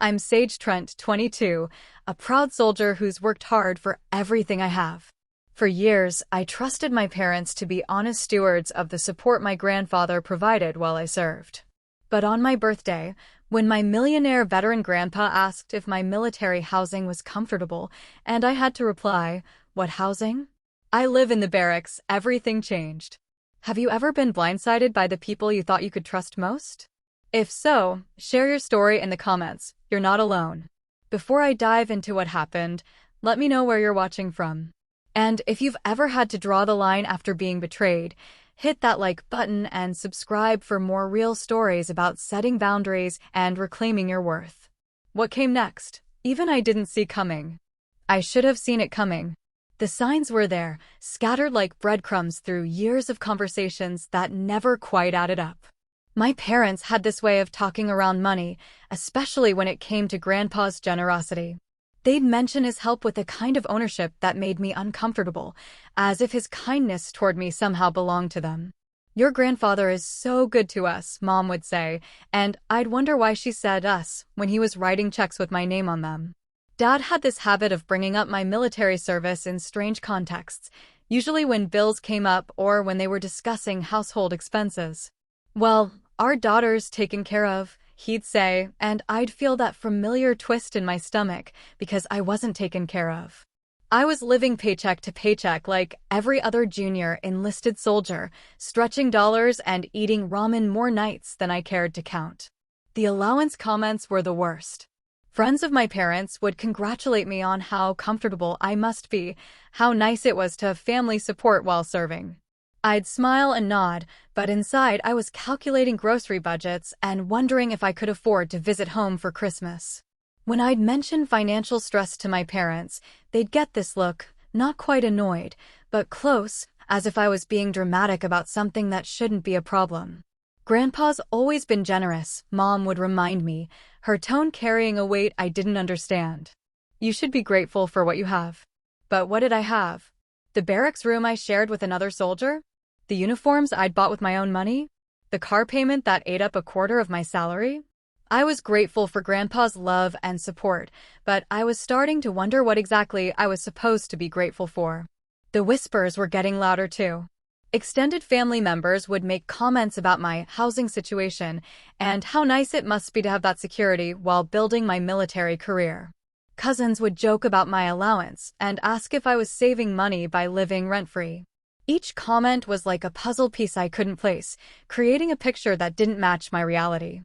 I'm Sage Trent, 22, a proud soldier who's worked hard for everything I have. For years, I trusted my parents to be honest stewards of the support my grandfather provided while I served. But on my birthday, when my millionaire veteran grandpa asked if my military housing was comfortable, and I had to reply, "What housing? I live in the barracks," everything changed. Have you ever been blindsided by the people you thought you could trust most? If so, share your story in the comments. You're not alone. Before I dive into what happened, let me know where you're watching from. And if you've ever had to draw the line after being betrayed, hit that like button and subscribe for more real stories about setting boundaries and reclaiming your worth. What came next? Even I didn't see coming. I should have seen it coming. The signs were there, scattered like breadcrumbs through years of conversations that never quite added up. My parents had this way of talking around money, especially when it came to Grandpa's generosity. They'd mention his help with a kind of ownership that made me uncomfortable, as if his kindness toward me somehow belonged to them. "Your grandfather is so good to us," Mom would say, and I'd wonder why she said us when he was writing checks with my name on them. Dad had this habit of bringing up my military service in strange contexts, usually when bills came up or when they were discussing household expenses. "Well, our daughter's taken care of," he'd say, and I'd feel that familiar twist in my stomach because I wasn't taken care of. I was living paycheck to paycheck like every other junior enlisted soldier, stretching dollars and eating ramen more nights than I cared to count. The allowance comments were the worst. Friends of my parents would congratulate me on how comfortable I must be, how nice it was to have family support while serving. I'd smile and nod, but inside I was calculating grocery budgets and wondering if I could afford to visit home for Christmas. When I'd mention financial stress to my parents, they'd get this look, not quite annoyed, but close, as if I was being dramatic about something that shouldn't be a problem. "Grandpa's always been generous," Mom would remind me, her tone carrying a weight I didn't understand. "You should be grateful for what you have." But what did I have? The barracks room I shared with another soldier? The uniforms I'd bought with my own money? The car payment that ate up a quarter of my salary? I was grateful for Grandpa's love and support, but I was starting to wonder what exactly I was supposed to be grateful for. The whispers were getting louder too. Extended family members would make comments about my housing situation and how nice it must be to have that security while building my military career. Cousins would joke about my allowance and ask if I was saving money by living rent-free. Each comment was like a puzzle piece I couldn't place, creating a picture that didn't match my reality.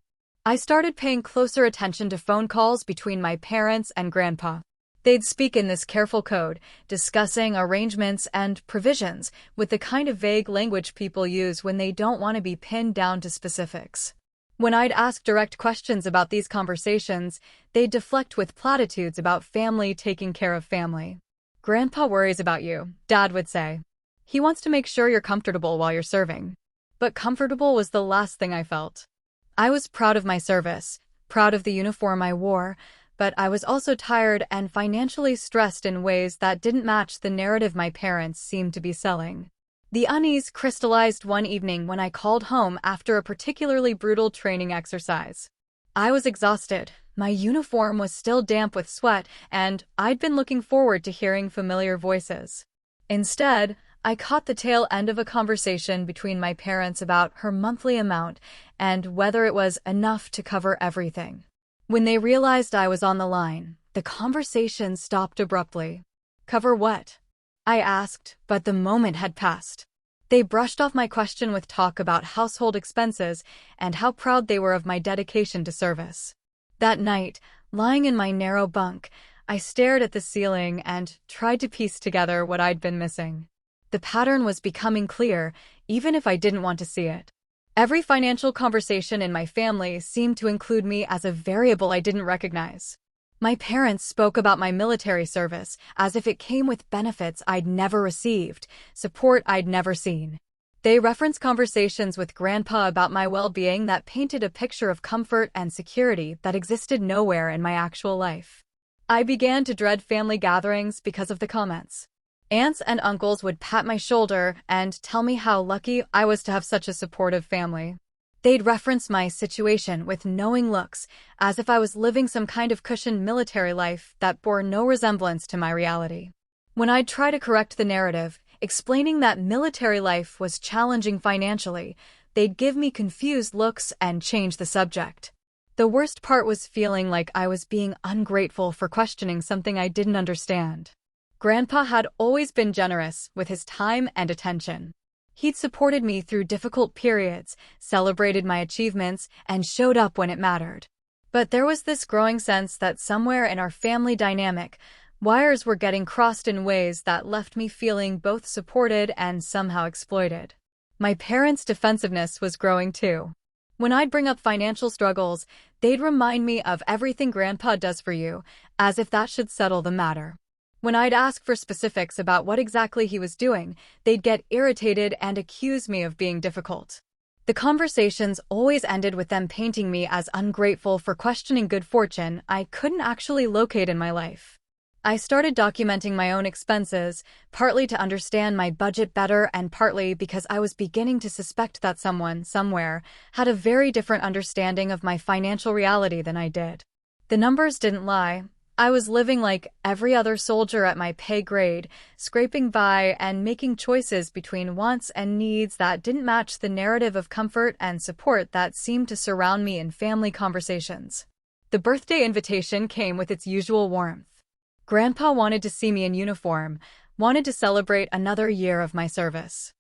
I started paying closer attention to phone calls between my parents and Grandpa. They'd speak in this careful code, discussing arrangements and provisions with the kind of vague language people use when they don't want to be pinned down to specifics. When I'd ask direct questions about these conversations, they'd deflect with platitudes about family taking care of family. "Grandpa worries about you," Dad would say. "He wants to make sure you're comfortable while you're serving." But comfortable was the last thing I felt. I was proud of my service, proud of the uniform I wore, but I was also tired and financially stressed in ways that didn't match the narrative my parents seemed to be selling. The unease crystallized one evening when I called home after a particularly brutal training exercise. I was exhausted, my uniform was still damp with sweat, and I'd been looking forward to hearing familiar voices. Instead, I caught the tail end of a conversation between my parents about her monthly amount and whether it was enough to cover everything. When they realized I was on the line, the conversation stopped abruptly. "Cover what?" I asked, but the moment had passed. They brushed off my question with talk about household expenses and how proud they were of my dedication to service. That night, lying in my narrow bunk, I stared at the ceiling and tried to piece together what I'd been missing. The pattern was becoming clear, even if I didn't want to see it. Every financial conversation in my family seemed to include me as a variable I didn't recognize. My parents spoke about my military service as if it came with benefits I'd never received, support I'd never seen. They referenced conversations with Grandpa about my well-being that painted a picture of comfort and security that existed nowhere in my actual life. I began to dread family gatherings because of the comments. Aunts and uncles would pat my shoulder and tell me how lucky I was to have such a supportive family. They'd reference my situation with knowing looks, as if I was living some kind of cushioned military life that bore no resemblance to my reality. When I'd try to correct the narrative, explaining that military life was challenging financially, they'd give me confused looks and change the subject. The worst part was feeling like I was being ungrateful for questioning something I didn't understand. Grandpa had always been generous with his time and attention. He'd supported me through difficult periods, celebrated my achievements, and showed up when it mattered. But there was this growing sense that somewhere in our family dynamic, wires were getting crossed in ways that left me feeling both supported and somehow exploited. My parents' defensiveness was growing too. When I'd bring up financial struggles, they'd remind me of everything Grandpa does for you, as if that should settle the matter. When I'd ask for specifics about what exactly he was doing, they'd get irritated and accuse me of being difficult. The conversations always ended with them painting me as ungrateful for questioning good fortune I couldn't actually locate in my life. I started documenting my own expenses, partly to understand my budget better and partly because I was beginning to suspect that someone, somewhere, had a very different understanding of my financial reality than I did. The numbers didn't lie. I was living like every other soldier at my pay grade, scraping by and making choices between wants and needs that didn't match the narrative of comfort and support that seemed to surround me in family conversations. The birthday invitation came with its usual warmth. Grandpa wanted to see me in uniform, wanted to celebrate another year of my service.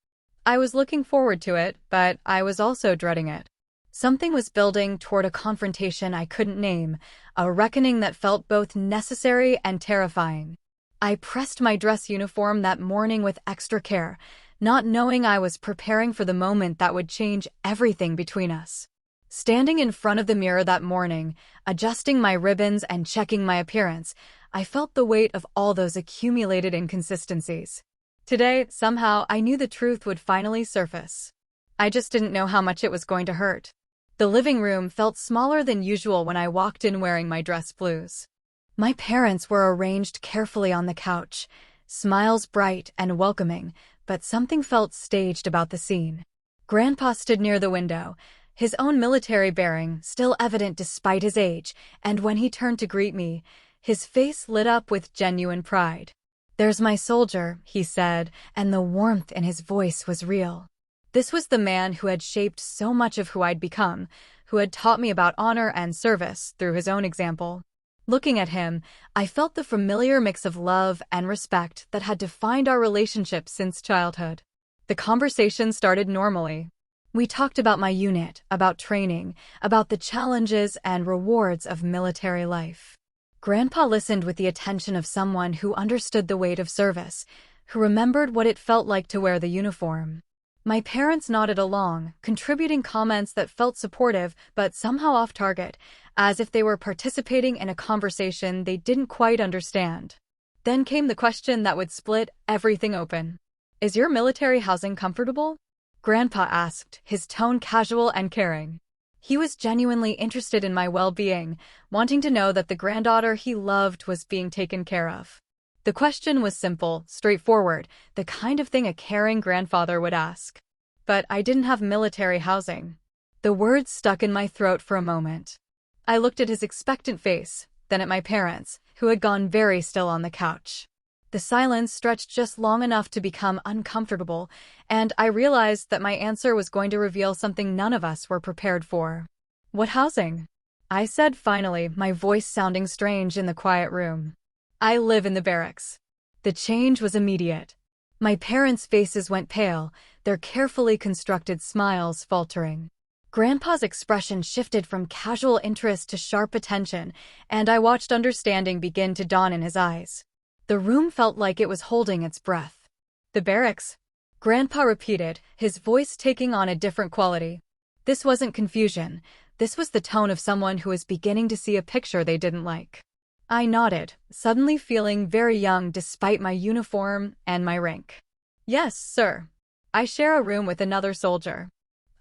I was looking forward to it, but I was also dreading it. Something was building toward a confrontation I couldn't name, a reckoning that felt both necessary and terrifying. I pressed my dress uniform that morning with extra care, not knowing I was preparing for the moment that would change everything between us. Standing in front of the mirror that morning, adjusting my ribbons and checking my appearance, I felt the weight of all those accumulated inconsistencies. Today, somehow, I knew the truth would finally surface. I just didn't know how much it was going to hurt. The living room felt smaller than usual when I walked in wearing my dress blues. My parents were arranged carefully on the couch, smiles bright and welcoming, but something felt staged about the scene. Grandpa stood near the window, his own military bearing still evident despite his age, and when he turned to greet me, his face lit up with genuine pride. "There's my soldier," he said, and the warmth in his voice was real. This was the man who had shaped so much of who I'd become, who had taught me about honor and service through his own example. Looking at him, I felt the familiar mix of love and respect that had defined our relationship since childhood. The conversation started normally. We talked about my unit, about training, about the challenges and rewards of military life. Grandpa listened with the attention of someone who understood the weight of service, who remembered what it felt like to wear the uniform. My parents nodded along, contributing comments that felt supportive but somehow off-target, as if they were participating in a conversation they didn't quite understand. Then came the question that would split everything open. "Is your military housing comfortable?" Grandpa asked, his tone casual and caring. He was genuinely interested in my well-being, wanting to know that the granddaughter he loved was being taken care of. The question was simple, straightforward, the kind of thing a caring grandfather would ask. But I didn't have military housing. The words stuck in my throat for a moment. I looked at his expectant face, then at my parents, who had gone very still on the couch. The silence stretched just long enough to become uncomfortable, and I realized that my answer was going to reveal something none of us were prepared for. "What housing?" I said finally, my voice sounding strange in the quiet room. "I live in the barracks." The change was immediate. My parents' faces went pale, their carefully constructed smiles faltering. Grandpa's expression shifted from casual interest to sharp attention, and I watched understanding begin to dawn in his eyes. The room felt like it was holding its breath. "The barracks?" Grandpa repeated, his voice taking on a different quality. This wasn't confusion. This was the tone of someone who was beginning to see a picture they didn't like. I nodded, suddenly feeling very young despite my uniform and my rank. "Yes, sir. I share a room with another soldier.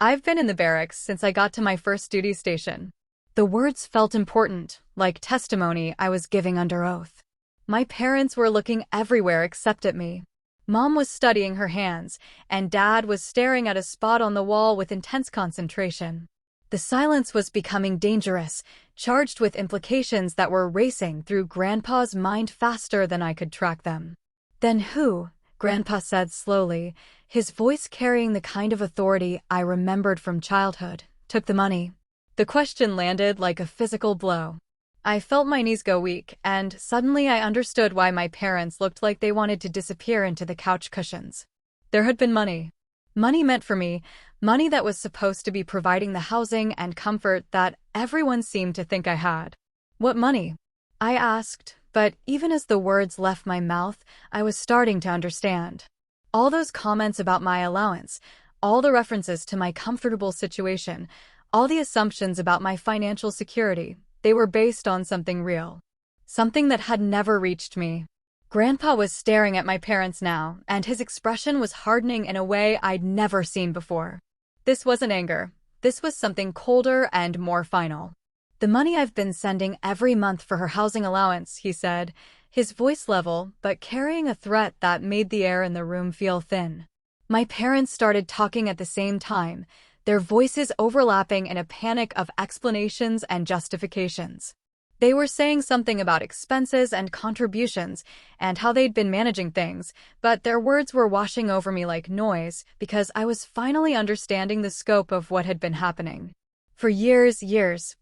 I've been in the barracks since I got to my first duty station." The words felt important, like testimony I was giving under oath. My parents were looking everywhere except at me. Mom was studying her hands, and Dad was staring at a spot on the wall with intense concentration. The silence was becoming dangerous, charged with implications that were racing through Grandpa's mind faster than I could track them. "Then who?" Grandpa said slowly, his voice carrying the kind of authority I remembered from childhood. "Took the money." The question landed like a physical blow. I felt my knees go weak, and suddenly I understood why my parents looked like they wanted to disappear into the couch cushions. There had been money. Money meant for me, money that was supposed to be providing the housing and comfort that everyone seemed to think I had. "What money?" I asked, but even as the words left my mouth, I was starting to understand. All those comments about my allowance, all the references to my comfortable situation, all the assumptions about my financial security, they were based on something real. Something that had never reached me. Grandpa was staring at my parents now, and his expression was hardening in a way I'd never seen before. This wasn't anger. This was something colder and more final. "The money I've been sending every month for her housing allowance," he said, his voice level, but carrying a threat that made the air in the room feel thin. My parents started talking at the same time, their voices overlapping in a panic of explanations and justifications. They were saying something about expenses and contributions and how they'd been managing things, but their words were washing over me like noise because I was finally understanding the scope of what had been happening. For years,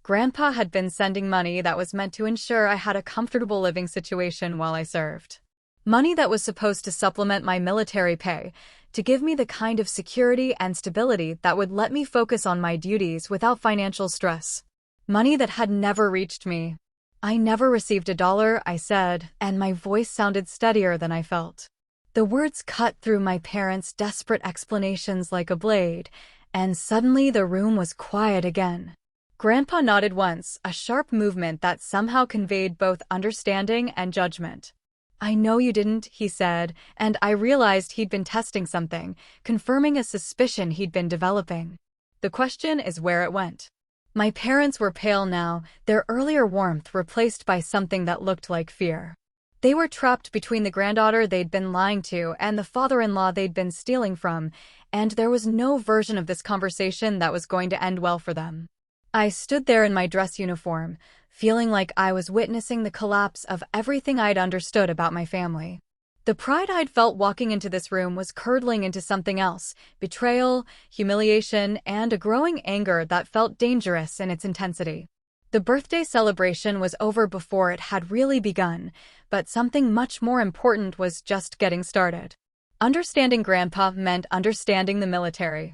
Grandpa had been sending money that was meant to ensure I had a comfortable living situation while I served. Money that was supposed to supplement my military pay, to give me the kind of security and stability that would let me focus on my duties without financial stress. Money that had never reached me. "I never received $1, I said, and my voice sounded steadier than I felt. The words cut through my parents' desperate explanations like a blade, and suddenly the room was quiet again. Grandpa nodded once, a sharp movement that somehow conveyed both understanding and judgment. "I know you didn't," he said, and I realized he'd been testing something, confirming a suspicion he'd been developing. The question is where it went. My parents were pale now, their earlier warmth replaced by something that looked like fear. They were trapped between the granddaughter they'd been lying to and the father-in-law they'd been stealing from, and there was no version of this conversation that was going to end well for them. I stood there in my dress uniform, feeling like I was witnessing the collapse of everything I'd understood about my family. The pride I'd felt walking into this room was curdling into something else, betrayal, humiliation, and a growing anger that felt dangerous in its intensity. The birthday celebration was over before it had really begun, but something much more important was just getting started. Understanding Grandpa meant understanding the military.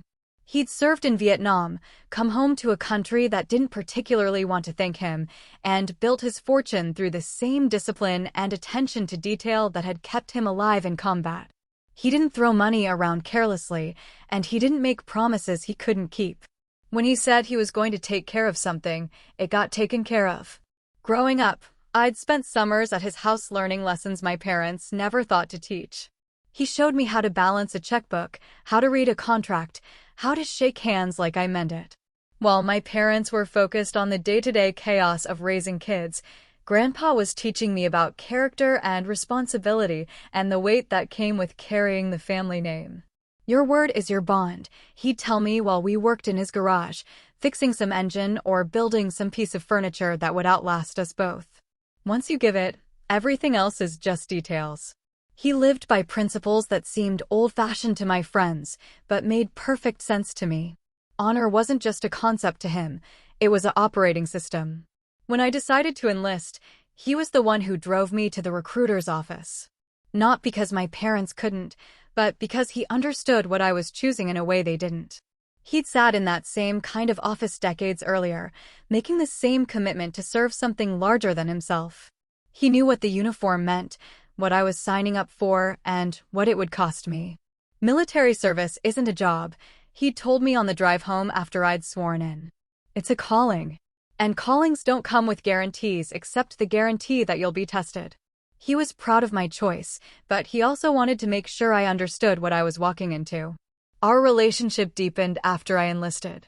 He'd served in Vietnam, come home to a country that didn't particularly want to thank him, and built his fortune through the same discipline and attention to detail that had kept him alive in combat. He didn't throw money around carelessly, and he didn't make promises he couldn't keep. When he said he was going to take care of something, it got taken care of. Growing up, I'd spent summers at his house learning lessons my parents never thought to teach. He showed me how to balance a checkbook, how to read a contract, how to shake hands like I meant it. While my parents were focused on the day-to-day chaos of raising kids, Grandpa was teaching me about character and responsibility and the weight that came with carrying the family name. "Your word is your bond," he'd tell me while we worked in his garage, fixing some engine or building some piece of furniture that would outlast us both. "Once you give it, everything else is just details." He lived by principles that seemed old-fashioned to my friends, but made perfect sense to me. Honor wasn't just a concept to him, it was an operating system. When I decided to enlist, he was the one who drove me to the recruiter's office. Not because my parents couldn't, but because he understood what I was choosing in a way they didn't. He'd sat in that same kind of office decades earlier, making the same commitment to serve something larger than himself. He knew what the uniform meant, what I was signing up for, and what it would cost me. Military service isn't a job, he'd told me on the drive home after I'd sworn in. It's a calling. And callings don't come with guarantees except the guarantee that you'll be tested. He was proud of my choice, but he also wanted to make sure I understood what I was walking into. Our relationship deepened after I enlisted.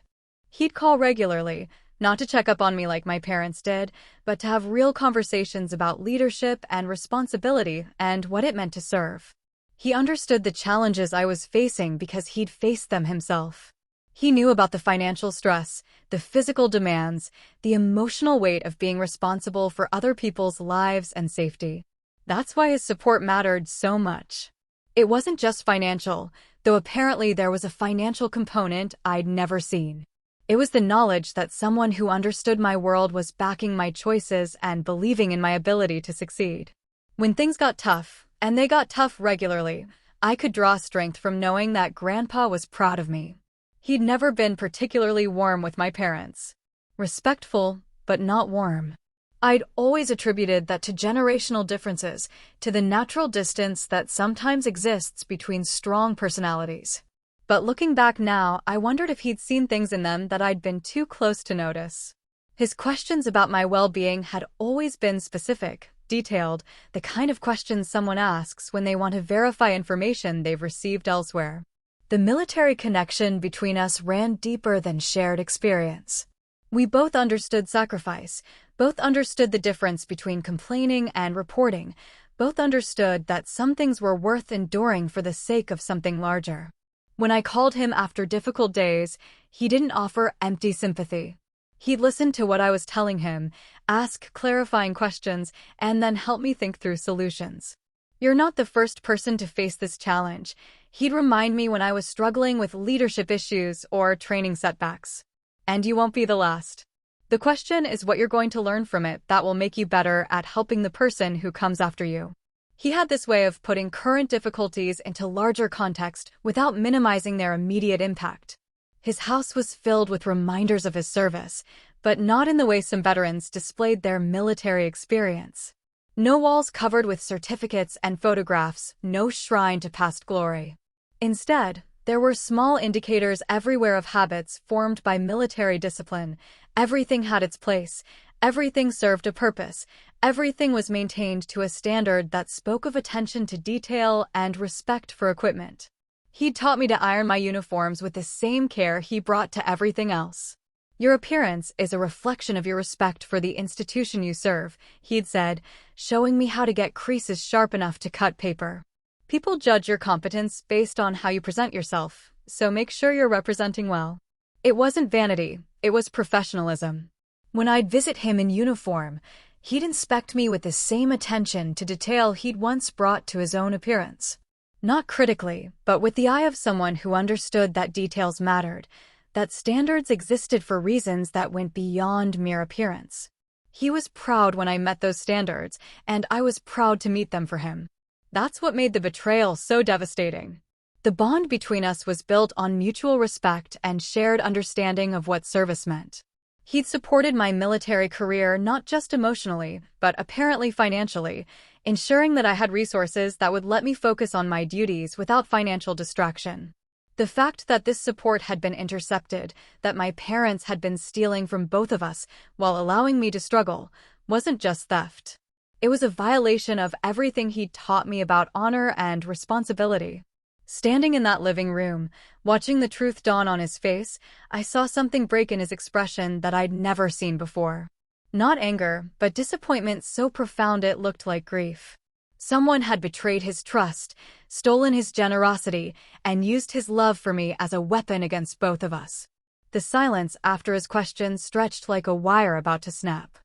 He'd call regularly, not to check up on me like my parents did, but to have real conversations about leadership and responsibility and what it meant to serve. He understood the challenges I was facing because he'd faced them himself. He knew about the financial stress, the physical demands, the emotional weight of being responsible for other people's lives and safety. That's why his support mattered so much. It wasn't just financial, though apparently there was a financial component I'd never seen. It was the knowledge that someone who understood my world was backing my choices and believing in my ability to succeed. When things got tough, and they got tough regularly, I could draw strength from knowing that Grandpa was proud of me. He'd never been particularly warm with my parents. Respectful, but not warm. I'd always attributed that to generational differences, to the natural distance that sometimes exists between strong personalities. But looking back now, I wondered if he'd seen things in them that I'd been too close to notice. His questions about my well-being had always been specific, detailed, the kind of questions someone asks when they want to verify information they've received elsewhere. The military connection between us ran deeper than shared experience. We both understood sacrifice, both understood the difference between complaining and reporting, both understood that some things were worth enduring for the sake of something larger. When I called him after difficult days, he didn't offer empty sympathy. He'd listen to what I was telling him, ask clarifying questions, and then help me think through solutions. "You're not the first person to face this challenge," he'd remind me when I was struggling with leadership issues or training setbacks. "And you won't be the last. The question is what you're going to learn from it that will make you better at helping the person who comes after you." He had this way of putting current difficulties into larger context without minimizing their immediate impact. His house was filled with reminders of his service, but not in the way some veterans displayed their military experience. No walls covered with certificates and photographs, no shrine to past glory. Instead, there were small indicators everywhere of habits formed by military discipline. Everything had its place, everything served a purpose, everything was maintained to a standard that spoke of attention to detail and respect for equipment. He'd taught me to iron my uniforms with the same care he brought to everything else. "Your appearance is a reflection of your respect for the institution you serve," he'd said, showing me how to get creases sharp enough to cut paper. "People judge your competence based on how you present yourself, so make sure you're representing well." It wasn't vanity, it was professionalism. When I'd visit him in uniform, he'd inspect me with the same attention to detail he'd once brought to his own appearance. Not critically, but with the eye of someone who understood that details mattered, that standards existed for reasons that went beyond mere appearance. He was proud when I met those standards, and I was proud to meet them for him. That's what made the betrayal so devastating. The bond between us was built on mutual respect and shared understanding of what service meant. He'd supported my military career not just emotionally, but apparently financially, ensuring that I had resources that would let me focus on my duties without financial distraction. The fact that this support had been intercepted, that my parents had been stealing from both of us while allowing me to struggle, wasn't just theft. It was a violation of everything he'd taught me about honor and responsibility. Standing in that living room, watching the truth dawn on his face, I saw something break in his expression that I'd never seen before. Not anger, but disappointment so profound it looked like grief. Someone had betrayed his trust, stolen his generosity, and used his love for me as a weapon against both of us. The silence after his question stretched like a wire about to snap.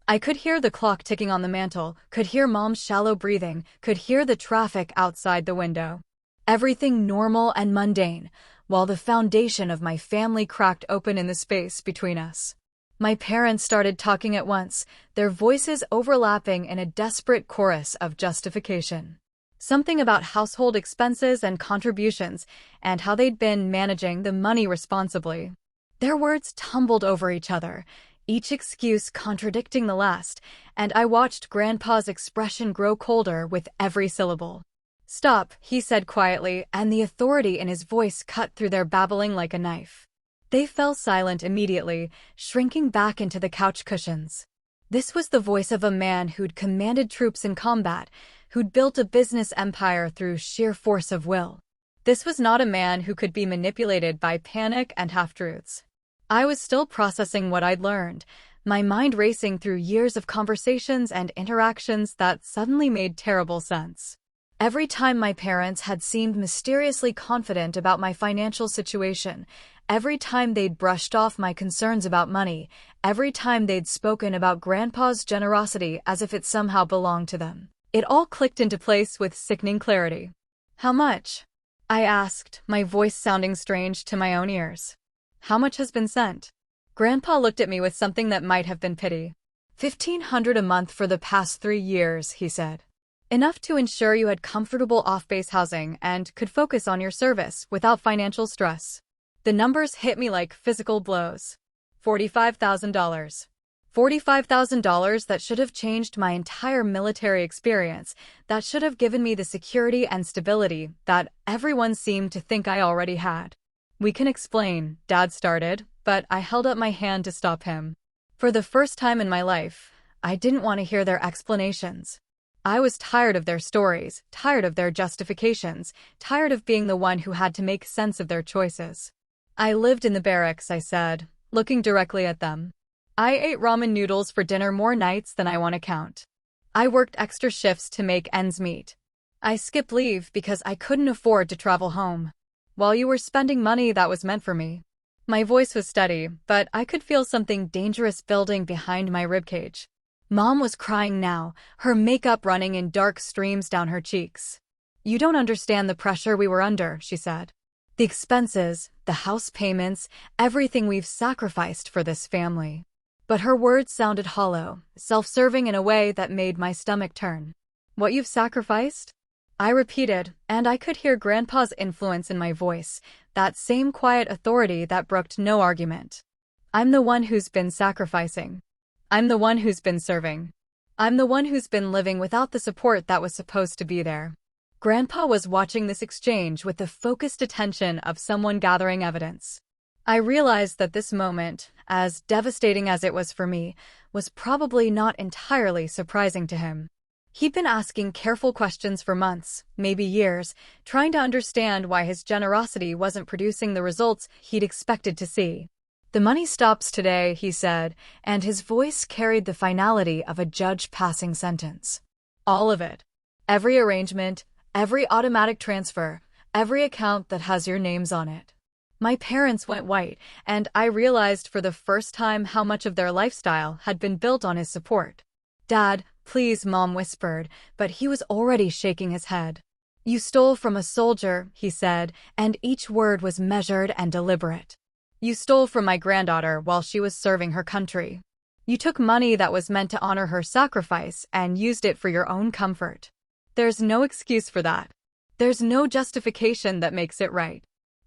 I could hear the clock ticking on the mantel, could hear Mom's shallow breathing, could hear the traffic outside the window. Everything normal and mundane, while the foundation of my family cracked open in the space between us. My parents started talking at once, their voices overlapping in a desperate chorus of justification. Something about household expenses and contributions, and how they'd been managing the money responsibly. Their words tumbled over each other, each excuse contradicting the last, and I watched Grandpa's expression grow colder with every syllable. "Stop," he said quietly, and the authority in his voice cut through their babbling like a knife. They fell silent immediately, shrinking back into the couch cushions. This was the voice of a man who'd commanded troops in combat, who'd built a business empire through sheer force of will. This was not a man who could be manipulated by panic and half-truths. I was still processing what I'd learned, my mind racing through years of conversations and interactions that suddenly made terrible sense. Every time my parents had seemed mysteriously confident about my financial situation, Every time they'd brushed off my concerns about money, every time they'd spoken about Grandpa's generosity as if it somehow belonged to them. It all clicked into place with sickening clarity. "How much?" I asked, my voice sounding strange to my own ears. "How much has been sent?" Grandpa looked at me with something that might have been pity. $1,500 a month for the past 3 years, he said. Enough to ensure you had comfortable off-base housing and could focus on your service without financial stress. The numbers hit me like physical blows. $45,000. $45,000 that should have changed my entire military experience, that should have given me the security and stability that everyone seemed to think I already had. "We can explain," Dad started, but I held up my hand to stop him. For the first time in my life, I didn't want to hear their explanations. I was tired of their stories, tired of their justifications, tired of being the one who had to make sense of their choices. "I lived in the barracks," I said, looking directly at them. "I ate ramen noodles for dinner more nights than I want to count. I worked extra shifts to make ends meet. I skipped leave because I couldn't afford to travel home. While you were spending money that was meant for me." My voice was steady, but I could feel something dangerous building behind my ribcage. Mom was crying now, her makeup running in dark streams down her cheeks. "You don't understand the pressure we were under," she said. "The expenses, the house payments, everything we've sacrificed for this family." But her words sounded hollow, self-serving in a way that made my stomach turn. "What you've sacrificed?" I repeated, and I could hear Grandpa's influence in my voice, that same quiet authority that brooked no argument. "I'm the one who's been sacrificing. I'm the one who's been serving. I'm the one who's been living without the support that was supposed to be there." Grandpa was watching this exchange with the focused attention of someone gathering evidence. I realized that this moment, as devastating as it was for me, was probably not entirely surprising to him. He'd been asking careful questions for months, maybe years, trying to understand why his generosity wasn't producing the results he'd expected to see. "The money stops today," he said, and his voice carried the finality of a judge passing sentence. "All of it. Every arrangement, every automatic transfer, every account that has your names on it." My parents went white, and I realized for the first time how much of their lifestyle had been built on his support. "Dad, please," Mom whispered, but he was already shaking his head. "You stole from a soldier," he said, and each word was measured and deliberate. "You stole from my granddaughter while she was serving her country. You took money that was meant to honor her sacrifice and used it for your own comfort. There's no excuse for that. There's no justification that makes it right."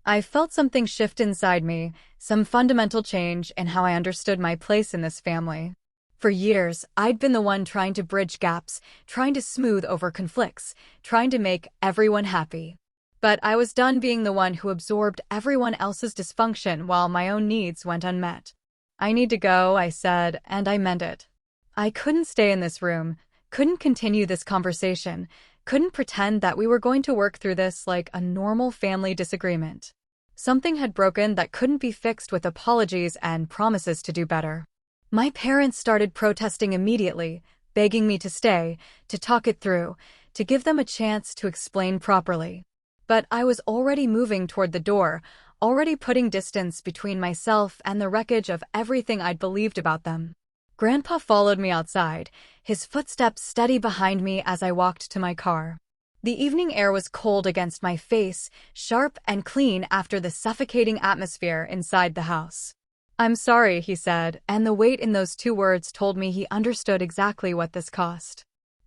I felt something shift inside me, some fundamental change in how I understood my place in this family. For years, I'd been the one trying to bridge gaps, trying to smooth over conflicts, trying to make everyone happy. But I was done being the one who absorbed everyone else's dysfunction while my own needs went unmet. "I need to go," I said, and I meant it. I couldn't stay in this room, couldn't continue this conversation, couldn't pretend that we were going to work through this like a normal family disagreement. Something had broken that couldn't be fixed with apologies and promises to do better. My parents started protesting immediately, begging me to stay, to talk it through, to give them a chance to explain properly. But I was already moving toward the door, already putting distance between myself and the wreckage of everything I'd believed about them. Grandpa followed me outside, his footsteps steady behind me as I walked to my car. The evening air was cold against my face, sharp and clean after the suffocating atmosphere inside the house. "I'm sorry," he said, and the weight in those 2 words told me he understood exactly what this cost.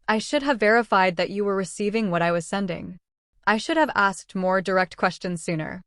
"I should have verified that you were receiving what I was sending. I should have asked more direct questions sooner."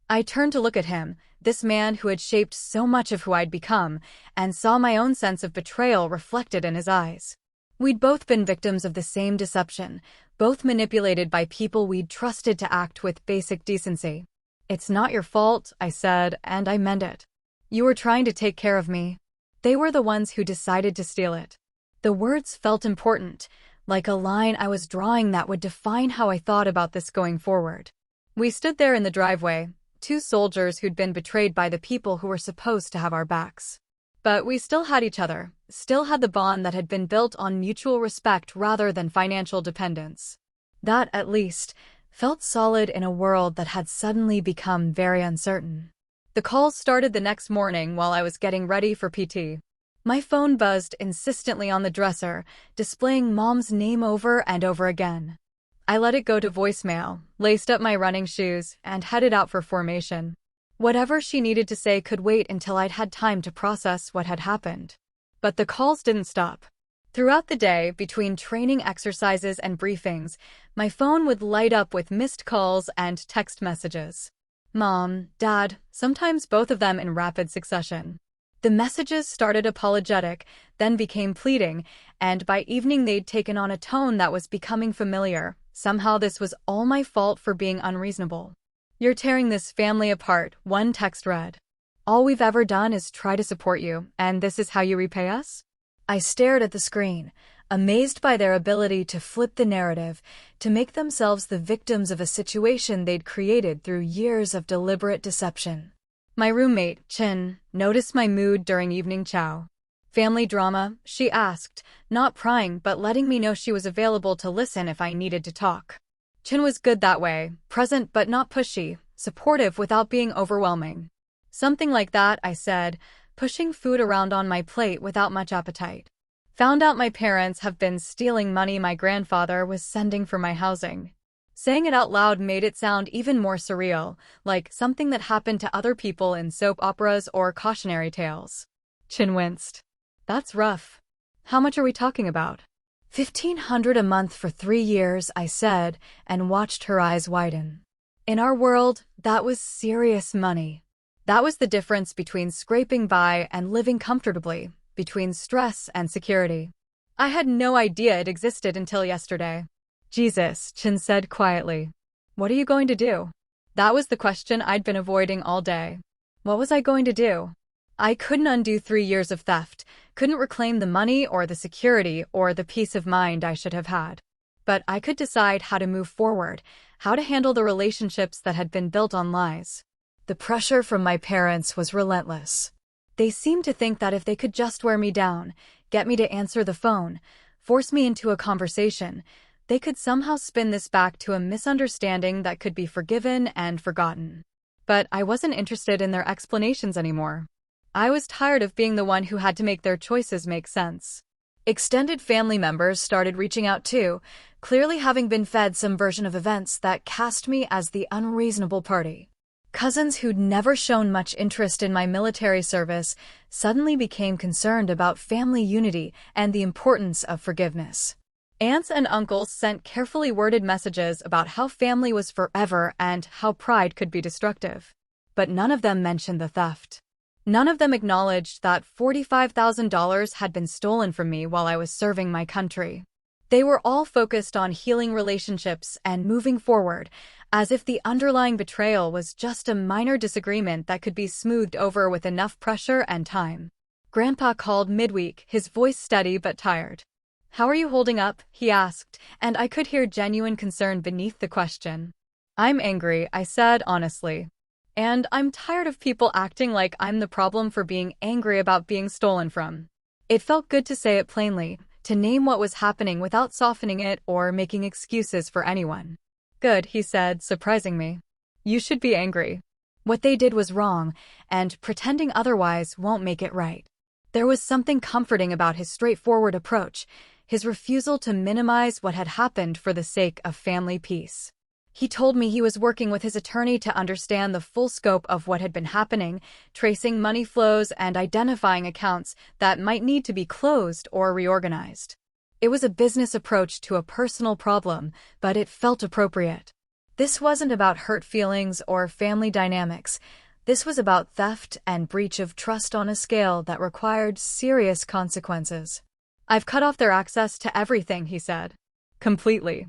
I turned to look at him, this man who had shaped so much of who I'd become, and saw my own sense of betrayal reflected in his eyes. We'd both been victims of the same deception, both manipulated by people we'd trusted to act with basic decency. "It's not your fault," I said, and I meant it. "You were trying to take care of me. They were the ones who decided to steal it." The words felt important, like a line I was drawing that would define how I thought about this going forward. We stood there in the driveway, 2 soldiers who'd been betrayed by the people who were supposed to have our backs. But we still had each other, still had the bond that had been built on mutual respect rather than financial dependence. That, at least, felt solid in a world that had suddenly become very uncertain. The calls started the next morning while I was getting ready for PT. My phone buzzed insistently on the dresser, displaying Mom's name over and over again. I let it go to voicemail, laced up my running shoes, and headed out for formation. Whatever she needed to say could wait until I'd had time to process what had happened. But the calls didn't stop. Throughout the day, between training exercises and briefings, my phone would light up with missed calls and text messages. Mom, Dad, sometimes both of them in rapid succession. The messages started apologetic, then became pleading, and by evening they'd taken on a tone that was becoming familiar. Somehow this was all my fault for being unreasonable. "You're tearing this family apart," one text read. "All we've ever done is try to support you, and this is how you repay us?" I stared at the screen, amazed by their ability to flip the narrative, to make themselves the victims of a situation they'd created through years of deliberate deception. My roommate, Chin, noticed my mood during evening chow. "Family drama?" she asked, not prying but letting me know she was available to listen if I needed to talk. Chin was good that way, present but not pushy, supportive without being overwhelming. "Something like that," I said, pushing food around on my plate without much appetite. "Found out my parents have been stealing money my grandfather was sending for my housing." Saying it out loud made it sound even more surreal, like something that happened to other people in soap operas or cautionary tales. Chin winced. "That's rough. How much are we talking about?" $1,500 a month for 3 years, I said, and watched her eyes widen. In our world, that was serious money. That was the difference between scraping by and living comfortably, between stress and security. I had no idea it existed until yesterday. "Jesus," Chin said quietly. "What are you going to do?" That was the question I'd been avoiding all day. What was I going to do? I couldn't undo 3 years of theft, couldn't reclaim the money or the security or the peace of mind I should have had. But I could decide how to move forward, how to handle the relationships that had been built on lies. The pressure from my parents was relentless. They seemed to think that if they could just wear me down, get me to answer the phone, force me into a conversation, they could somehow spin this back to a misunderstanding that could be forgiven and forgotten. But I wasn't interested in their explanations anymore. I was tired of being the one who had to make their choices make sense. Extended family members started reaching out too, clearly having been fed some version of events that cast me as the unreasonable party. Cousins who'd never shown much interest in my military service suddenly became concerned about family unity and the importance of forgiveness. Aunts and uncles sent carefully worded messages about how family was forever and how pride could be destructive. But none of them mentioned the theft. None of them acknowledged that $45,000 had been stolen from me while I was serving my country. They were all focused on healing relationships and moving forward, as if the underlying betrayal was just a minor disagreement that could be smoothed over with enough pressure and time. Grandpa called midweek, his voice steady but tired. "How are you holding up?" he asked, and I could hear genuine concern beneath the question. "I'm angry," I said honestly. "And I'm tired of people acting like I'm the problem for being angry about being stolen from." It felt good to say it plainly, to name what was happening without softening it or making excuses for anyone. "Good," he said, surprising me. "You should be angry. What they did was wrong, and pretending otherwise won't make it right." There was something comforting about his straightforward approach, his refusal to minimize what had happened for the sake of family peace. He told me he was working with his attorney to understand the full scope of what had been happening, tracing money flows and identifying accounts that might need to be closed or reorganized. It was a business approach to a personal problem, but it felt appropriate. This wasn't about hurt feelings or family dynamics. This was about theft and breach of trust on a scale that required serious consequences. "I've cut off their access to everything," he said. "Completely.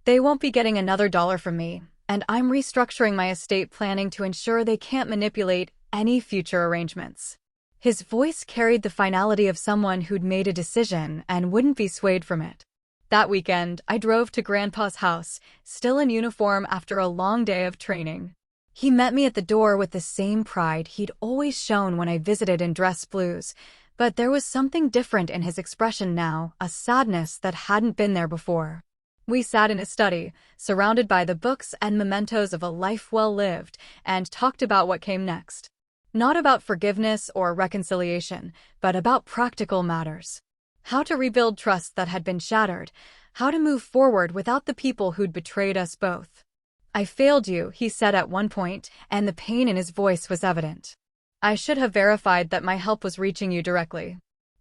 They won't be getting another dollar from me, and I'm restructuring my estate planning to ensure they can't manipulate any future arrangements." His voice carried the finality of someone who'd made a decision and wouldn't be swayed from it. That weekend, I drove to Grandpa's house, still in uniform after a long day of training. He met me at the door with the same pride he'd always shown when I visited in dress blues, but there was something different in his expression now, a sadness that hadn't been there before. We sat in his study, surrounded by the books and mementos of a life well lived, and talked about what came next. Not about forgiveness or reconciliation, but about practical matters. How to rebuild trust that had been shattered, how to move forward without the people who'd betrayed us both. "I failed you," he said at one point, and the pain in his voice was evident. "I should have verified that my help was reaching you directly.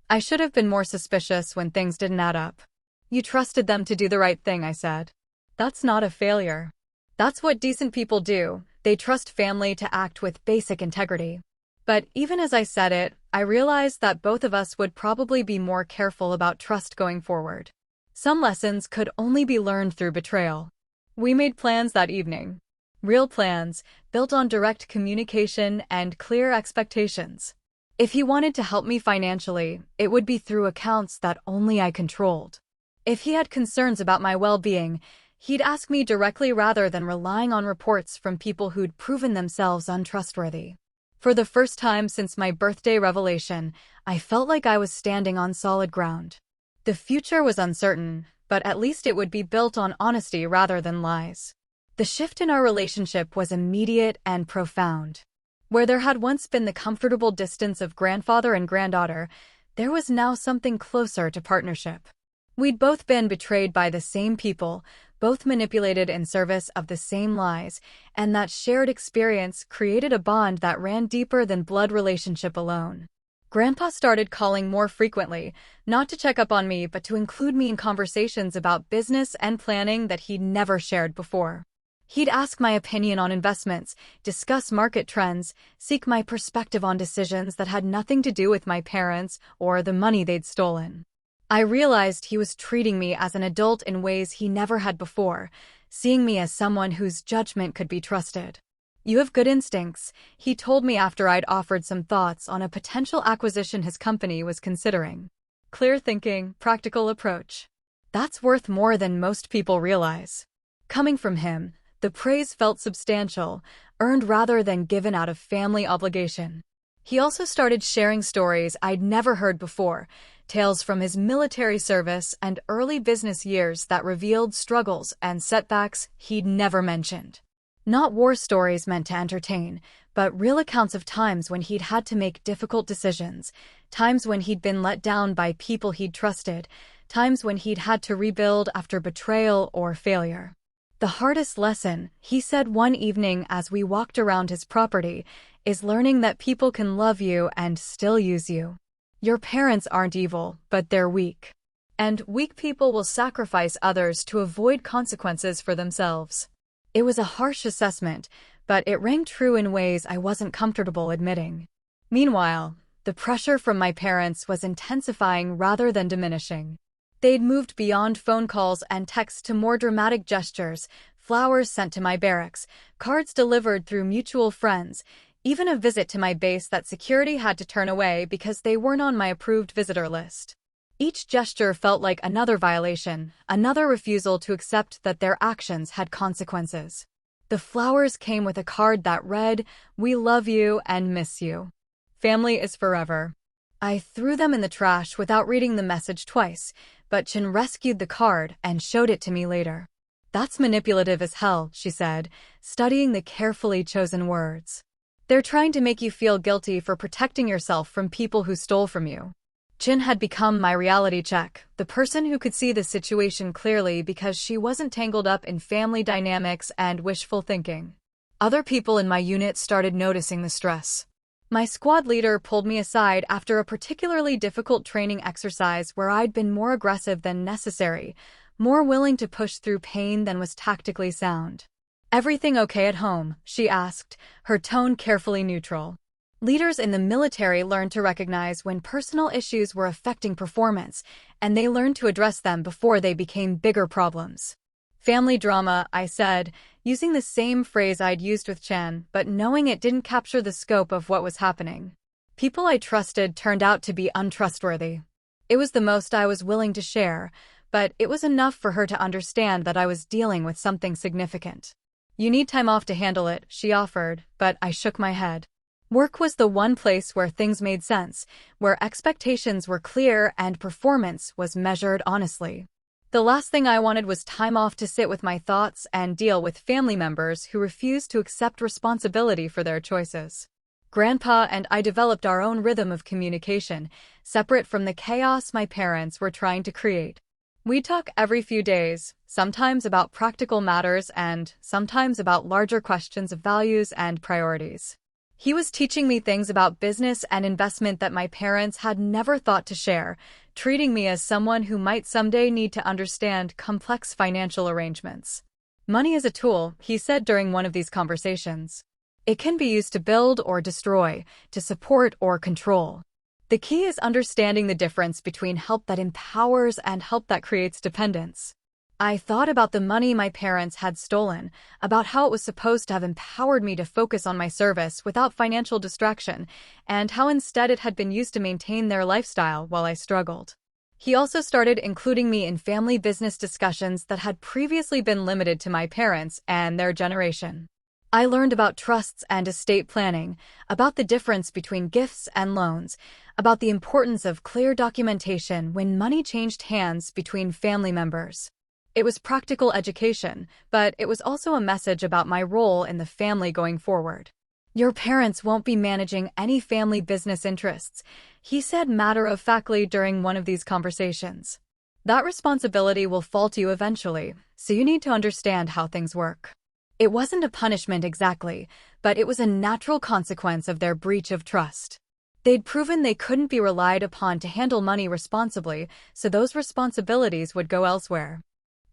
I should have been more suspicious when things didn't add up." "You trusted them to do the right thing," I said. "That's not a failure. That's what decent people do. They trust family to act with basic integrity." But even as I said it, I realized that both of us would probably be more careful about trust going forward. Some lessons could only be learned through betrayal. We made plans that evening. Real plans, built on direct communication and clear expectations. If he wanted to help me financially, it would be through accounts that only I controlled. If he had concerns about my well-being, he'd ask me directly rather than relying on reports from people who'd proven themselves untrustworthy. For the first time since my birthday revelation, I felt like I was standing on solid ground. The future was uncertain, but at least it would be built on honesty rather than lies. The shift in our relationship was immediate and profound. Where there had once been the comfortable distance of grandfather and granddaughter, there was now something closer to partnership. We'd both been betrayed by the same people, both manipulated in service of the same lies, and that shared experience created a bond that ran deeper than blood relationship alone. Grandpa started calling more frequently, not to check up on me but to include me in conversations about business and planning that he'd never shared before. He'd ask my opinion on investments, discuss market trends, seek my perspective on decisions that had nothing to do with my parents or the money they'd stolen. I realized he was treating me as an adult in ways he never had before, seeing me as someone whose judgment could be trusted. "You have good instincts," he told me after I'd offered some thoughts on a potential acquisition his company was considering. "Clear thinking, practical approach. That's worth more than most people realize." Coming from him, the praise felt substantial, earned rather than given out of family obligation. He also started sharing stories I'd never heard before, tales from his military service and early business years that revealed struggles and setbacks he'd never mentioned. Not war stories meant to entertain, but real accounts of times when he'd had to make difficult decisions, times when he'd been let down by people he'd trusted, times when he'd had to rebuild after betrayal or failure. "The hardest lesson," he said one evening as we walked around his property, "is learning that people can love you and still use you. Your parents aren't evil, but they're weak. And weak people will sacrifice others to avoid consequences for themselves." It was a harsh assessment, but it rang true in ways I wasn't comfortable admitting. Meanwhile, the pressure from my parents was intensifying rather than diminishing. They'd moved beyond phone calls and texts to more dramatic gestures, flowers sent to my barracks, cards delivered through mutual friends, even a visit to my base that security had to turn away because they weren't on my approved visitor list. Each gesture felt like another violation, another refusal to accept that their actions had consequences. The flowers came with a card that read, "We love you and miss you. Family is forever." I threw them in the trash without reading the message twice, but Chin rescued the card and showed it to me later. "That's manipulative as hell," she said, studying the carefully chosen words. "They're trying to make you feel guilty for protecting yourself from people who stole from you." Chin had become my reality check, the person who could see the situation clearly because she wasn't tangled up in family dynamics and wishful thinking. Other people in my unit started noticing the stress. My squad leader pulled me aside after a particularly difficult training exercise where I'd been more aggressive than necessary, more willing to push through pain than was tactically sound. "Everything okay at home?" she asked, her tone carefully neutral. Leaders in the military learned to recognize when personal issues were affecting performance, and they learned to address them before they became bigger problems. "Family drama," I said, using the same phrase I'd used with Chan, but knowing it didn't capture the scope of what was happening. People I trusted turned out to be untrustworthy. It was the most I was willing to share, but it was enough for her to understand that I was dealing with something significant. "You need time off to handle it," she offered, but I shook my head. Work was the one place where things made sense, where expectations were clear and performance was measured honestly. The last thing I wanted was time off to sit with my thoughts and deal with family members who refused to accept responsibility for their choices. Grandpa and I developed our own rhythm of communication, separate from the chaos my parents were trying to create. We'd talk every few days, sometimes about practical matters and sometimes about larger questions of values and priorities. He was teaching me things about business and investment that my parents had never thought to share, treating me as someone who might someday need to understand complex financial arrangements. Money is a tool, he said during one of these conversations. It can be used to build or destroy, to support or control. The key is understanding the difference between help that empowers and help that creates dependence. I thought about the money my parents had stolen, about how it was supposed to have empowered me to focus on my service without financial distraction, and how instead it had been used to maintain their lifestyle while I struggled. He also started including me in family business discussions that had previously been limited to my parents and their generation. I learned about trusts and estate planning, about the difference between gifts and loans, about the importance of clear documentation when money changed hands between family members. It was practical education, but it was also a message about my role in the family going forward. Your parents won't be managing any family business interests, he said matter-of-factly during one of these conversations. That responsibility will fall to you eventually, so you need to understand how things work. It wasn't a punishment exactly, but it was a natural consequence of their breach of trust. They'd proven they couldn't be relied upon to handle money responsibly, so those responsibilities would go elsewhere.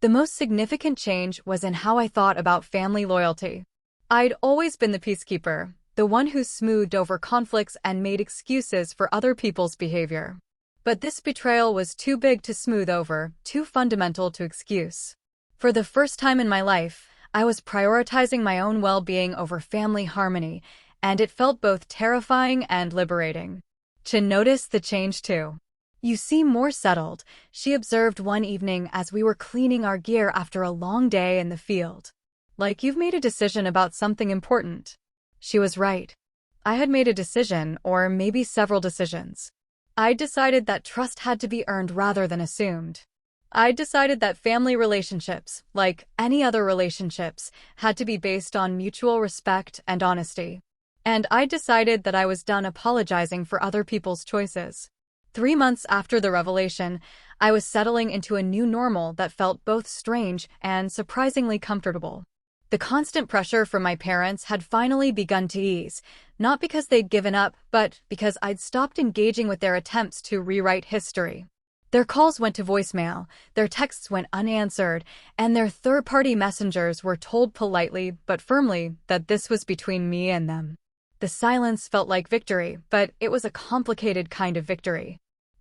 The most significant change was in how I thought about family loyalty. I'd always been the peacekeeper, the one who smoothed over conflicts and made excuses for other people's behavior. But this betrayal was too big to smooth over, too fundamental to excuse. For the first time in my life, I was prioritizing my own well-being over family harmony, and it felt both terrifying and liberating. Chin noticed the change too. You seem more settled, she observed one evening as we were cleaning our gear after a long day in the field. Like you've made a decision about something important. She was right. I had made a decision, or maybe several decisions. I decided that trust had to be earned rather than assumed. I decided that family relationships, like any other relationships, had to be based on mutual respect and honesty. And I decided that I was done apologizing for other people's choices. 3 months after the revelation, I was settling into a new normal that felt both strange and surprisingly comfortable. The constant pressure from my parents had finally begun to ease, not because they'd given up, but because I'd stopped engaging with their attempts to rewrite history. Their calls went to voicemail, their texts went unanswered, and their third-party messengers were told politely but firmly that this was between me and them. The silence felt like victory, but it was a complicated kind of victory.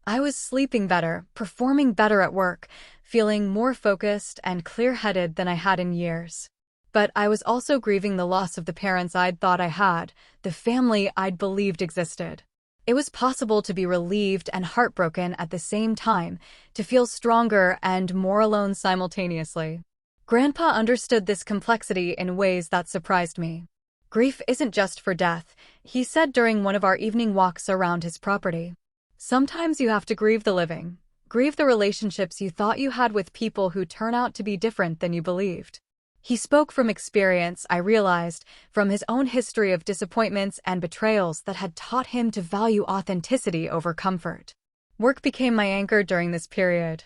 I was sleeping better, performing better at work, feeling more focused and clear-headed than I had in years. But I was also grieving the loss of the parents I'd thought I had, the family I'd believed existed. It was possible to be relieved and heartbroken at the same time, to feel stronger and more alone simultaneously. Grandpa understood this complexity in ways that surprised me. Grief isn't just for death, he said during one of our evening walks around his property. Sometimes you have to grieve the living, grieve the relationships you thought you had with people who turn out to be different than you believed. He spoke from experience, I realized, from his own history of disappointments and betrayals that had taught him to value authenticity over comfort. Work became my anchor during this period.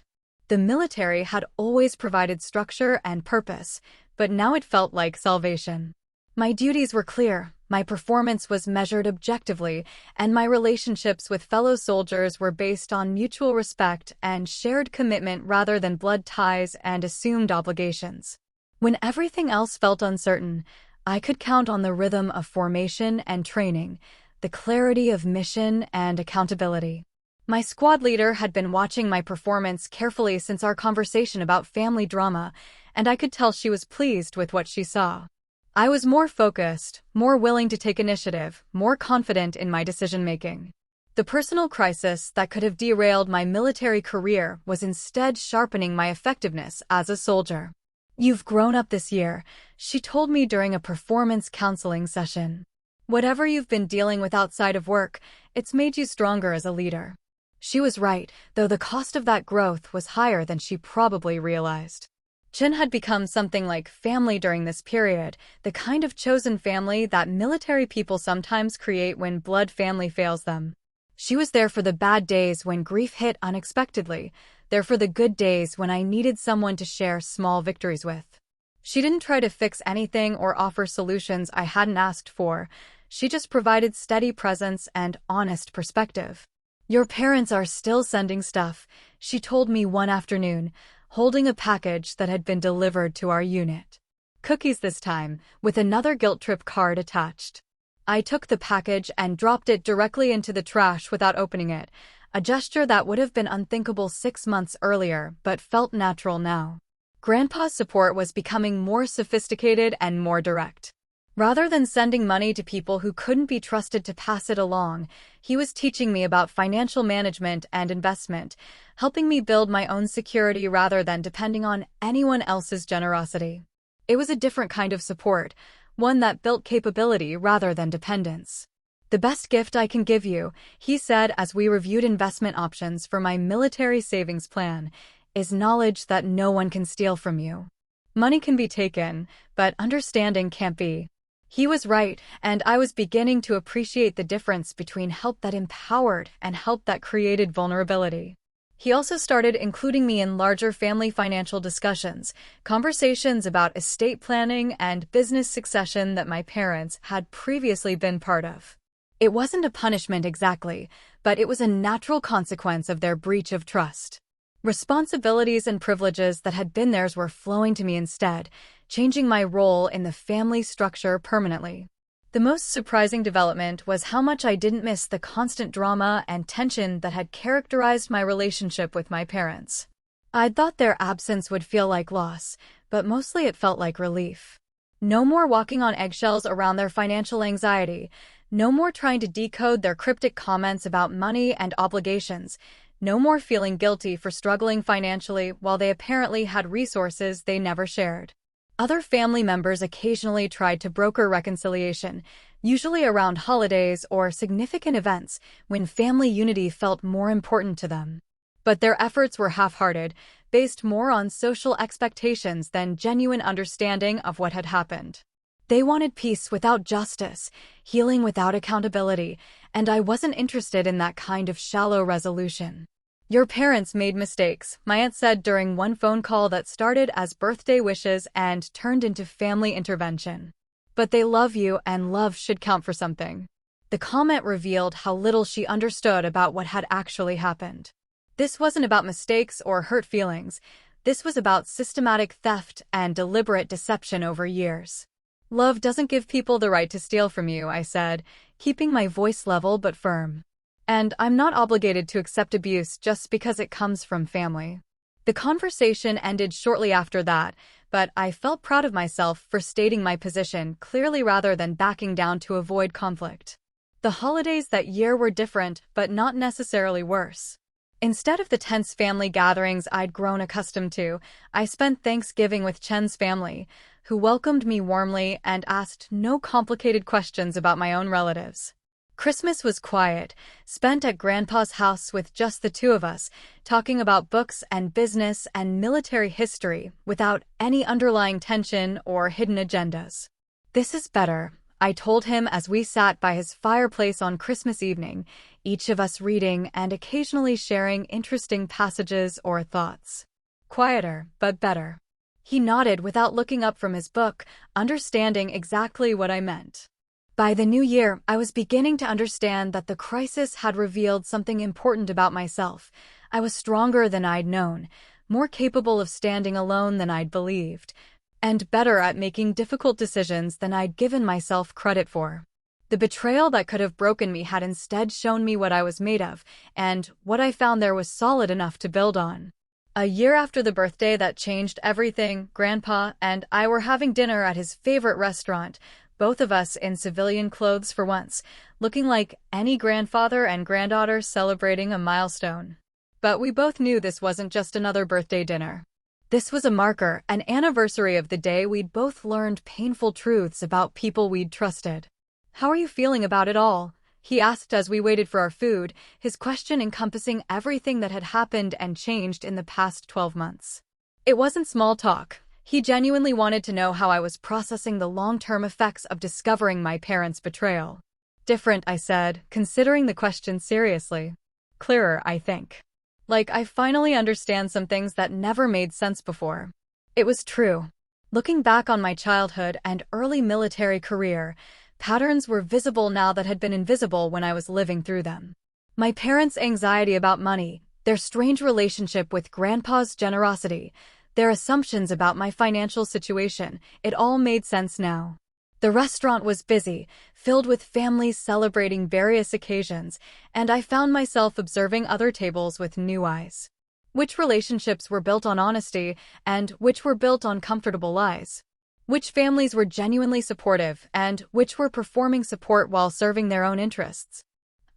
The military had always provided structure and purpose, but now it felt like salvation. My duties were clear, my performance was measured objectively, and my relationships with fellow soldiers were based on mutual respect and shared commitment rather than blood ties and assumed obligations. When everything else felt uncertain, I could count on the rhythm of formation and training, the clarity of mission and accountability. My squad leader had been watching my performance carefully since our conversation about family drama, and I could tell she was pleased with what she saw. I was more focused, more willing to take initiative, more confident in my decision-making. The personal crisis that could have derailed my military career was instead sharpening my effectiveness as a soldier. You've grown up this year, she told me during a performance counseling session. Whatever you've been dealing with outside of work, it's made you stronger as a leader. She was right, though the cost of that growth was higher than she probably realized. Chin had become something like family during this period, the kind of chosen family that military people sometimes create when blood family fails them. She was there for the bad days when grief hit unexpectedly, there for the good days when I needed someone to share small victories with. She didn't try to fix anything or offer solutions I hadn't asked for. She just provided steady presence and honest perspective. "Your parents are still sending stuff," she told me one afternoon, holding a package that had been delivered to our unit. Cookies this time, with another guilt trip card attached. I took the package and dropped it directly into the trash without opening it, a gesture that would have been unthinkable 6 months earlier but felt natural now. Grandpa's support was becoming more sophisticated and more direct. Rather than sending money to people who couldn't be trusted to pass it along, he was teaching me about financial management and investment, helping me build my own security rather than depending on anyone else's generosity. It was a different kind of support, one that built capability rather than dependence. "The best gift I can give you," he said as we reviewed investment options for my military savings plan, "is knowledge that no one can steal from you. Money can be taken, but understanding can't be." He was right, and I was beginning to appreciate the difference between help that empowered and help that created vulnerability. He also started including me in larger family financial discussions, conversations about estate planning and business succession that my parents had previously been part of. It wasn't a punishment exactly, but it was a natural consequence of their breach of trust. Responsibilities and privileges that had been theirs were flowing to me instead, changing my role in the family structure permanently. The most surprising development was how much I didn't miss the constant drama and tension that had characterized my relationship with my parents. I'd thought their absence would feel like loss, but mostly it felt like relief. No more walking on eggshells around their financial anxiety, no more trying to decode their cryptic comments about money and obligations, no more feeling guilty for struggling financially while they apparently had resources they never shared. Other family members occasionally tried to broker reconciliation, usually around holidays or significant events when family unity felt more important to them. But their efforts were half-hearted, based more on social expectations than genuine understanding of what had happened. They wanted peace without justice, healing without accountability, and I wasn't interested in that kind of shallow resolution. "Your parents made mistakes," my aunt said during one phone call that started as birthday wishes and turned into family intervention. "But they love you, and love should count for something." The comment revealed how little she understood about what had actually happened. This wasn't about mistakes or hurt feelings. This was about systematic theft and deliberate deception over years. "Love doesn't give people the right to steal from you," I said, keeping my voice level but firm. "And I'm not obligated to accept abuse just because it comes from family." The conversation ended shortly after that, but I felt proud of myself for stating my position clearly rather than backing down to avoid conflict. The holidays that year were different, but not necessarily worse. Instead of the tense family gatherings I'd grown accustomed to, I spent Thanksgiving with Chen's family, who welcomed me warmly and asked no complicated questions about my own relatives. Christmas was quiet, spent at Grandpa's house with just the two of us, talking about books and business and military history without any underlying tension or hidden agendas. "This is better," I told him as we sat by his fireplace on Christmas evening, each of us reading and occasionally sharing interesting passages or thoughts. "Quieter, but better." He nodded without looking up from his book, understanding exactly what I meant. By the new year, I was beginning to understand that the crisis had revealed something important about myself. I was stronger than I'd known, more capable of standing alone than I'd believed, and better at making difficult decisions than I'd given myself credit for. The betrayal that could have broken me had instead shown me what I was made of, and what I found there was solid enough to build on. A year after the birthday that changed everything, Grandpa and I were having dinner at his favorite restaurant, both of us in civilian clothes for once, looking like any grandfather and granddaughter celebrating a milestone. But we both knew this wasn't just another birthday dinner. This was a marker, an anniversary of the day we'd both learned painful truths about people we'd trusted. "How are you feeling about it all?" he asked as we waited for our food, his question encompassing everything that had happened and changed in the past 12 months. It wasn't small talk. He genuinely wanted to know how I was processing the long-term effects of discovering my parents' betrayal. Different, I said, considering the question seriously. Clearer, I think. Like, I finally understand some things that never made sense before. It was true. Looking back on my childhood and early military career, patterns were visible now that had been invisible when I was living through them. My parents' anxiety about money, their strange relationship with Grandpa's generosity, their assumptions about my financial situation, it all made sense now. The restaurant was busy, filled with families celebrating various occasions, and I found myself observing other tables with new eyes. Which relationships were built on honesty, and which were built on comfortable lies? Which families were genuinely supportive, and which were performing support while serving their own interests?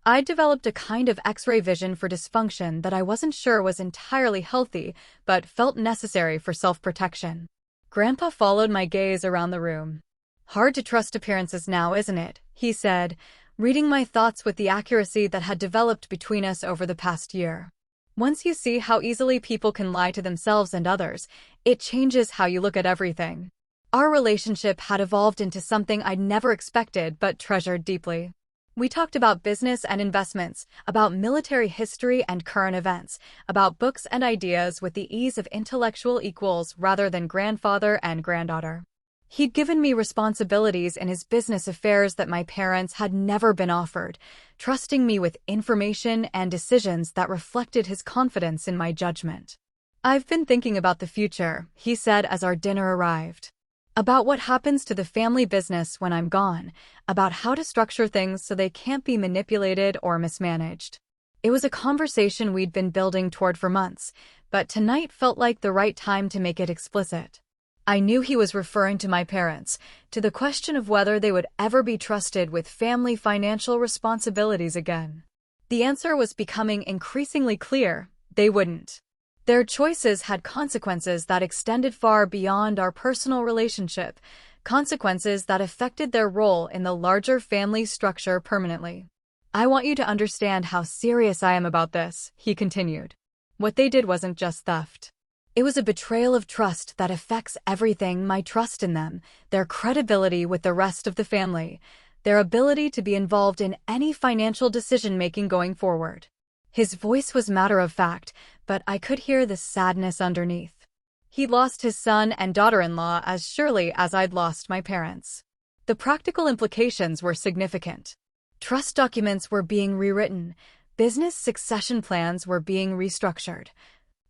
I developed a kind of X-ray vision for dysfunction that I wasn't sure was entirely healthy, but felt necessary for self-protection. Grandpa followed my gaze around the room. "Hard to trust appearances now, isn't it?" he said, reading my thoughts with the accuracy that had developed between us over the past year. Once you see how easily people can lie to themselves and others, it changes how you look at everything. Our relationship had evolved into something I'd never expected but treasured deeply. We talked about business and investments, about military history and current events, about books and ideas with the ease of intellectual equals rather than grandfather and granddaughter. He'd given me responsibilities in his business affairs that my parents had never been offered, trusting me with information and decisions that reflected his confidence in my judgment. "I've been thinking about the future," he said as our dinner arrived. "About what happens to the family business when I'm gone, about how to structure things so they can't be manipulated or mismanaged." It was a conversation we'd been building toward for months, but tonight felt like the right time to make it explicit. I knew he was referring to my parents, to the question of whether they would ever be trusted with family financial responsibilities again. The answer was becoming increasingly clear: they wouldn't. Their choices had consequences that extended far beyond our personal relationship, consequences that affected their role in the larger family structure permanently. "I want you to understand how serious I am about this," he continued. "What they did wasn't just theft. It was a betrayal of trust that affects everything: my trust in them, their credibility with the rest of the family, their ability to be involved in any financial decision-making going forward." His voice was matter-of-fact, but I could hear the sadness underneath. He'd lost his son and daughter-in-law as surely as I'd lost my parents. The practical implications were significant. Trust documents were being rewritten, business succession plans were being restructured,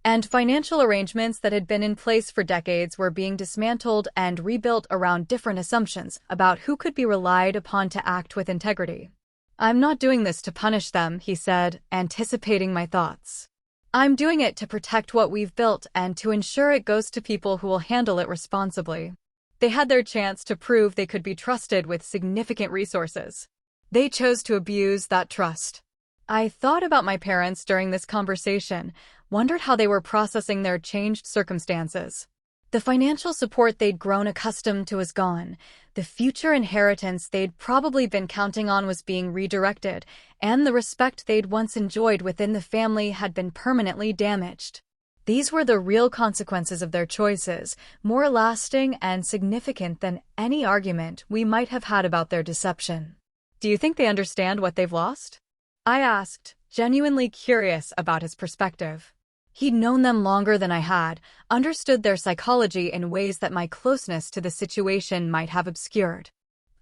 and financial arrangements that had been in place for decades were being dismantled and rebuilt around different assumptions about who could be relied upon to act with integrity. "I'm not doing this to punish them," he said, anticipating my thoughts. "I'm doing it to protect what we've built and to ensure it goes to people who will handle it responsibly." They had their chance to prove they could be trusted with significant resources. They chose to abuse that trust. I thought about my parents during this conversation, wondered how they were processing their changed circumstances. The financial support they'd grown accustomed to was gone. The future inheritance they'd probably been counting on was being redirected, and the respect they'd once enjoyed within the family had been permanently damaged. These were the real consequences of their choices, more lasting and significant than any argument we might have had about their deception. "Do you think they understand what they've lost?" I asked, genuinely curious about his perspective. He'd known them longer than I had, understood their psychology in ways that my closeness to the situation might have obscured.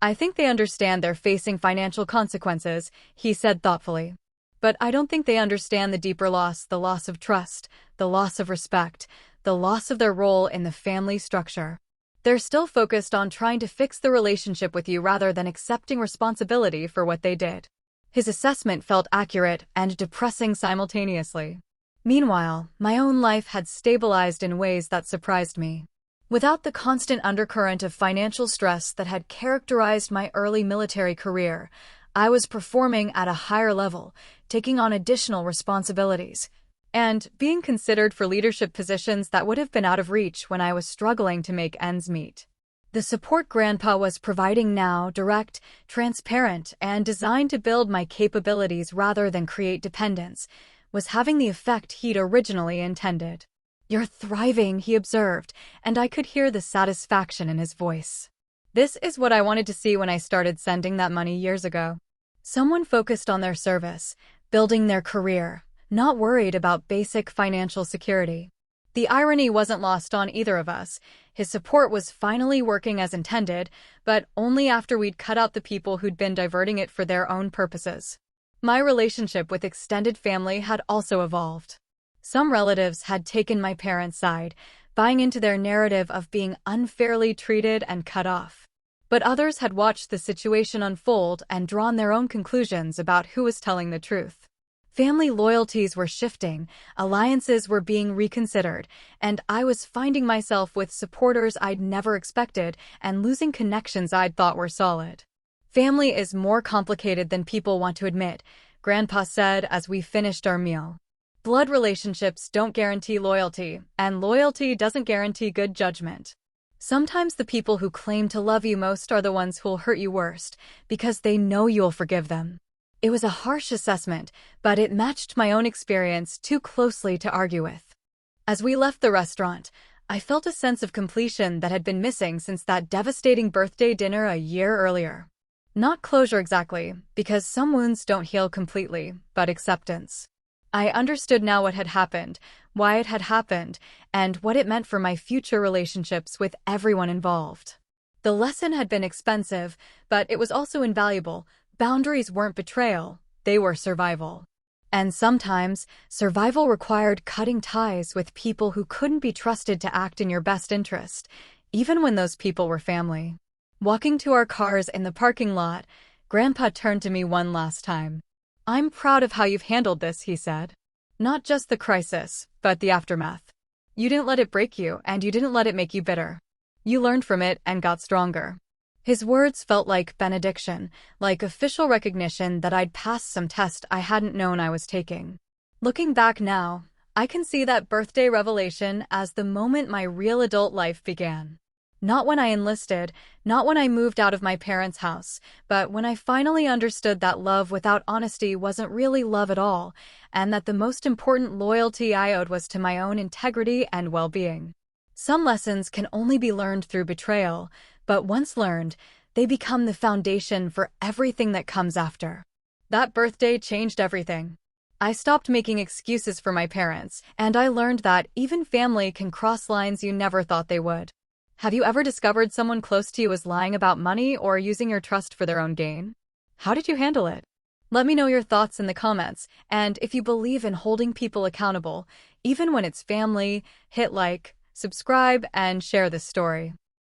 "I think they understand they're facing financial consequences," he said thoughtfully. "But I don't think they understand the deeper loss, the loss of trust, the loss of respect, the loss of their role in the family structure. They're still focused on trying to fix the relationship with you rather than accepting responsibility for what they did." His assessment felt accurate and depressing simultaneously. Meanwhile, my own life had stabilized in ways that surprised me. Without the constant undercurrent of financial stress that had characterized my early military career, I was performing at a higher level, taking on additional responsibilities, and being considered for leadership positions that would have been out of reach when I was struggling to make ends meet. The support Grandpa was providing now, direct, transparent, and designed to build my capabilities rather than create dependence, was having the effect he'd originally intended. "You're thriving," he observed, and I could hear the satisfaction in his voice. This is what I wanted to see when I started sending that money years ago. Someone focused on their service, building their career, not worried about basic financial security. The irony wasn't lost on either of us. His support was finally working as intended, but only after we'd cut out the people who'd been diverting it for their own purposes. My relationship with extended family had also evolved. Some relatives had taken my parents' side, buying into their narrative of being unfairly treated and cut off. But others had watched the situation unfold and drawn their own conclusions about who was telling the truth. Family loyalties were shifting, alliances were being reconsidered, and I was finding myself with supporters I'd never expected and losing connections I'd thought were solid. "Family is more complicated than people want to admit," Grandpa said as we finished our meal. "Blood relationships don't guarantee loyalty, and loyalty doesn't guarantee good judgment. Sometimes the people who claim to love you most are the ones who'll hurt you worst, because they know you'll forgive them." It was a harsh assessment, but it matched my own experience too closely to argue with. As we left the restaurant, I felt a sense of completion that had been missing since that devastating birthday dinner a year earlier. Not closure exactly, because some wounds don't heal completely, but acceptance. I understood now what had happened, why it had happened, and what it meant for my future relationships with everyone involved. The lesson had been expensive, but it was also invaluable. Boundaries weren't betrayal, they were survival. And sometimes, survival required cutting ties with people who couldn't be trusted to act in your best interest, even when those people were family. Walking to our cars in the parking lot, Grandpa turned to me one last time. "I'm proud of how you've handled this," he said. "Not just the crisis, but the aftermath. You didn't let it break you, and you didn't let it make you bitter. You learned from it and got stronger." His words felt like benediction, like official recognition that I'd passed some test I hadn't known I was taking. Looking back now, I can see that birthday revelation as the moment my real adult life began. Not when I enlisted, not when I moved out of my parents' house, but when I finally understood that love without honesty wasn't really love at all, and that the most important loyalty I owed was to my own integrity and well-being. Some lessons can only be learned through betrayal, but once learned, they become the foundation for everything that comes after. That birthday changed everything. I stopped making excuses for my parents, and I learned that even family can cross lines you never thought they would. Have you ever discovered someone close to you is lying about money or using your trust for their own gain? How did you handle it? Let me know your thoughts in the comments, and if you believe in holding people accountable, even when it's family, hit like, subscribe, and share this story.